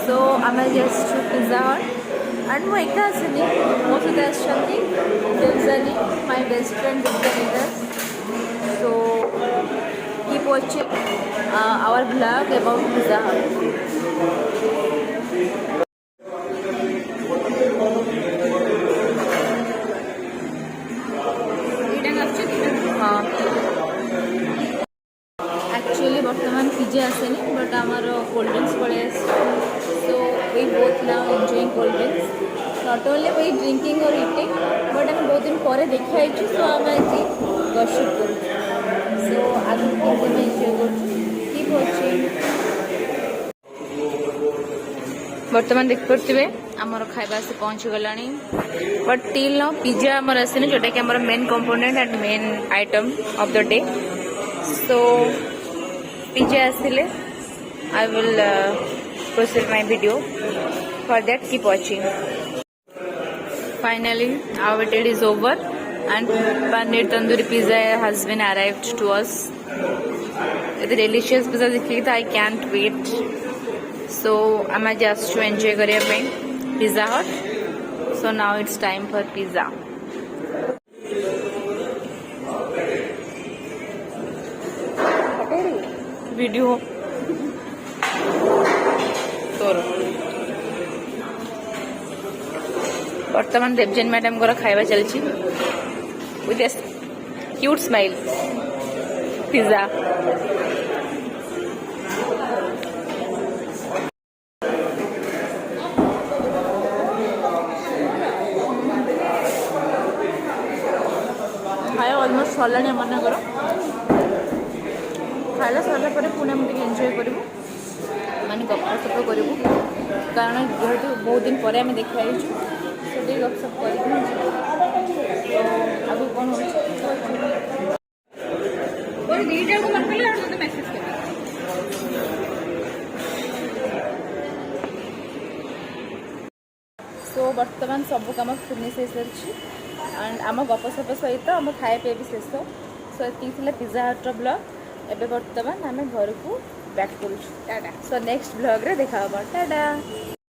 So I'm just to Pizza Hut and my cousin, most of the Shanti, Dilzani, my best friend Dilzani. So keep watching our vlog about Pizza Hut. हाँ actually बर्तमान pizza आसेनी but आमर cold drinks पड़े so we both now enjoying cold drinks not only we drinking और eating but आम बहुत दिन पर देखा सो आम आज गॉसिप कर सो आगे केमती एंजॉय कर बर्तमान देख पारे आमर खाଇବା से पहुँची गला बट टिल न पिज्जा आमर आसेनी जोटा कि आमर main component and main item of the day so pizza आसिले I will proceed my video. For that keep watching. Finally our date is over and paneer tandoori pizza has been arrived to us. The delicious pizza देखिए I can't wait. So I'm just to enjoy करिए पे Pizza Hut. So now it's time for pizza. Video. बर्तमान देवजन madam को खाଇବା चलछि with a cute smile pizza खाया almost सरलाणी मनकर खाइला सरला पर पुणी आम एंजॉय करूँ माने गपसप करूँ कारण जेहेतु बहुत दिन पर आम देखा से गपसप कर आगे कौन सो बर्तमान सब कम फिनिश हो सारी एंड आम गपसप सहित आम खाए पे भी शेष सो ये पिज्जा हट ब्लॉग एवं बर्तमान आम घर को बैक करूँ सो नेक्स्ट ब्लॉग रे देखा टाटा।